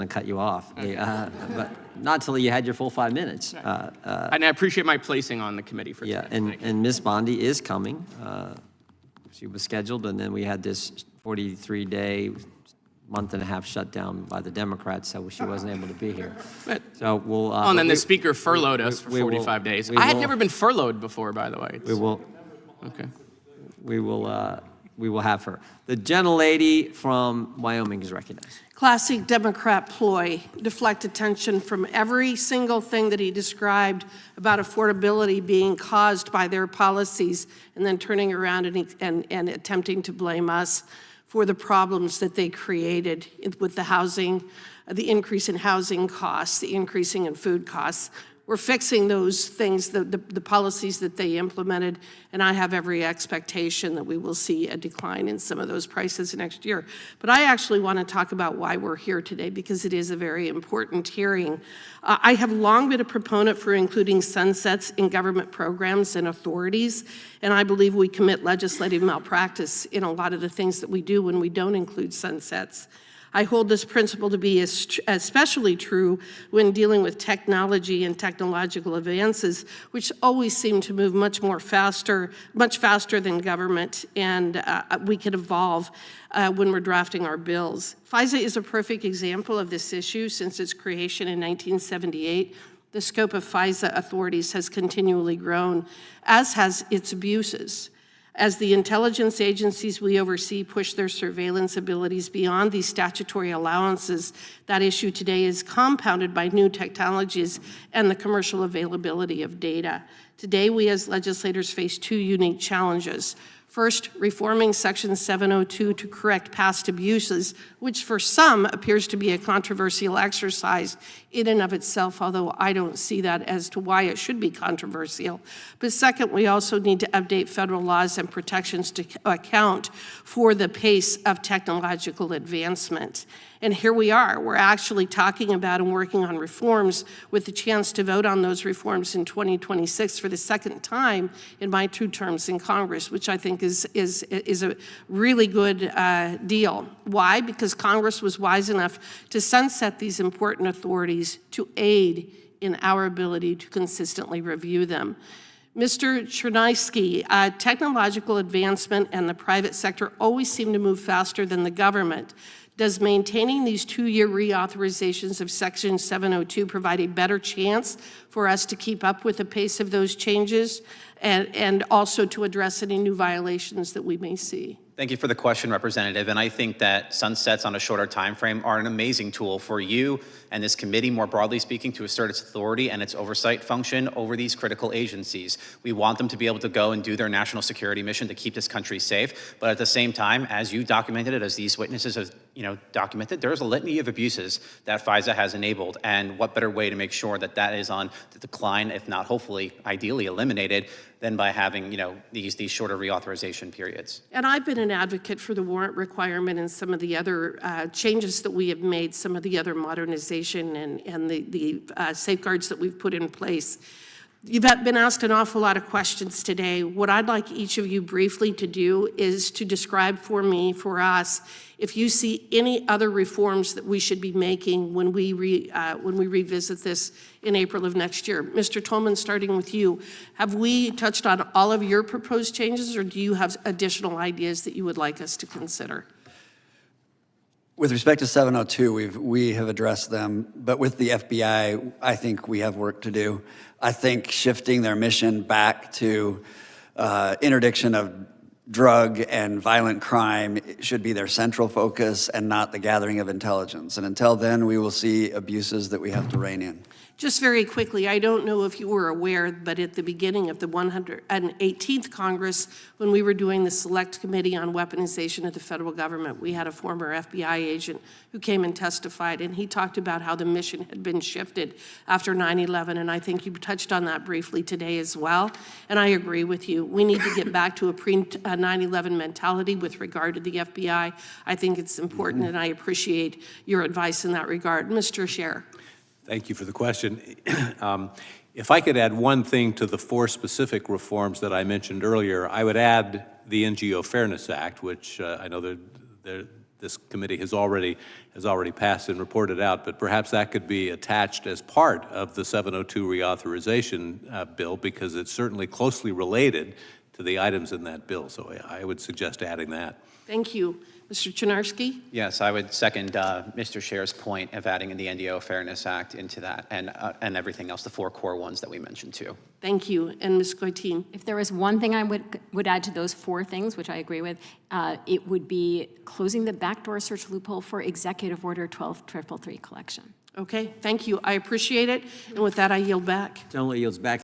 to cut you off, but not until you had your full 5 minutes. And I appreciate my placing on the committee for Yeah, today. and Ms. Bondi is coming. She was scheduled, and then we had this 43-day, month-and-a-half shutdown by the Democrats, so she wasn't able to be here. So we'll. And then the speaker furloughed us for 45 days. I had never been furloughed before, by the way. We will. Okay. We will have her. The gentlelady from Wyoming is recognized. Classic Democrat ploy, deflect attention from every single thing that he described about affordability being caused by their policies, and then turning around and attempting to blame us for the problems that they created with the housing, the increase in housing costs, the increasing in food costs. We're fixing those things, the policies that they implemented, and I have every expectation that we will see a decline in some of those prices next year. But I actually want to talk about why we're here today, because it is a very important hearing. I have long been a proponent for including sunsets in government programs and authorities, and I believe we commit legislative malpractice in a lot of the things that we do when we don't include sunsets. I hold this principle to be especially true when dealing with technology and technological advances, which always seem to move much faster than government, and we can evolve when we're drafting our bills. FISA is a perfect example of this issue. Since its creation in 1978, the scope of FISA authorities has continually grown, as has its abuses. As the intelligence agencies we oversee push their surveillance abilities beyond these statutory allowances, that issue today is compounded by new technologies and the commercial availability of data. Today, we as legislators face two unique challenges. First, reforming Section 702 to correct past abuses, which for some appears to be a controversial exercise in and of itself, although I don't see that as to why it should be controversial. But second, we also need to update federal laws and protections to account for the pace of technological advancement. And here we are. We're actually talking about and working on reforms with the chance to vote on those reforms in 2026 for the second time in my 2 terms in Congress, which I think is a really good deal. Why? Because Congress was wise enough to sunset these important authorities to aid in our ability to consistently review them. Mr. Chernisky, technological advancement and the private sector always seem to move faster than the government. Does maintaining these 2-year reauthorizations of Section 702 provide a better chance for us to keep up with the pace of those changes and also to address any new violations that we may see? Thank you for the question, Representative. And I think that sunsets on a shorter time frame are an amazing tool for you and this committee, more broadly speaking, to assert its authority and its oversight function over these critical agencies. We want them to be able to go and do their national security mission to keep this country safe. But at the same time, as you documented it, as these witnesses have documented, there's a litany of abuses that FISA has enabled. And what better way to make sure that that is on the decline, if not hopefully ideally eliminated, than by having these shorter reauthorization periods. And I've been an advocate for the warrant requirement and some of the other changes that we have made, some of the other modernization and the safeguards that we've put in place. You've been asked an awful lot of questions today. What I'd like each of you briefly to do is to describe for us, if you see any other reforms that we should be making when we revisit this in April of next year. Mr. Tolman, starting with you, have we touched on all of your proposed changes, or do you have additional ideas that you would like us to consider? With respect to 702, we have addressed them, but with the FBI, I think we have work to do. I think shifting their mission back to interdiction of drug and violent crime should be their central focus and not the gathering of intelligence. And until then, we will see abuses that we have to rein in. Just very quickly, I don't know if you were aware, but at the beginning of the 118th Congress, when we were doing the Select Committee on Weaponization of the Federal Government, we had a former FBI agent who came and testified, and he talked about how the mission had been shifted after 9/11, and I think you touched on that briefly today as well, and I agree with you. We need to get back to a pre-9/11 mentality with regard to the FBI. I think it's important, and I appreciate your advice in that regard. Mr. Scher. Thank you for the question. If I could add one thing to the 4 specific reforms that I mentioned earlier, I would add the NGO Fairness Act, which I know this committee has already passed and reported out, but perhaps that could be attached as part of the 702 reauthorization bill, because it's certainly closely related to the items in that bill. So I would suggest adding that. Thank you. Mr. Chinarsky? Yes, I would second Mr. Scher's point of adding in the NDO Fairness Act into that, and everything else, the 4 core ones that we mentioned too. Thank you. And Ms. Goitine? If there was one thing I would add to those 4 things, which I agree with, it would be closing the backdoor search loophole for Executive Order 12333 collection. Okay, thank you. I appreciate it. And with that, I yield back. Gentleman yields back.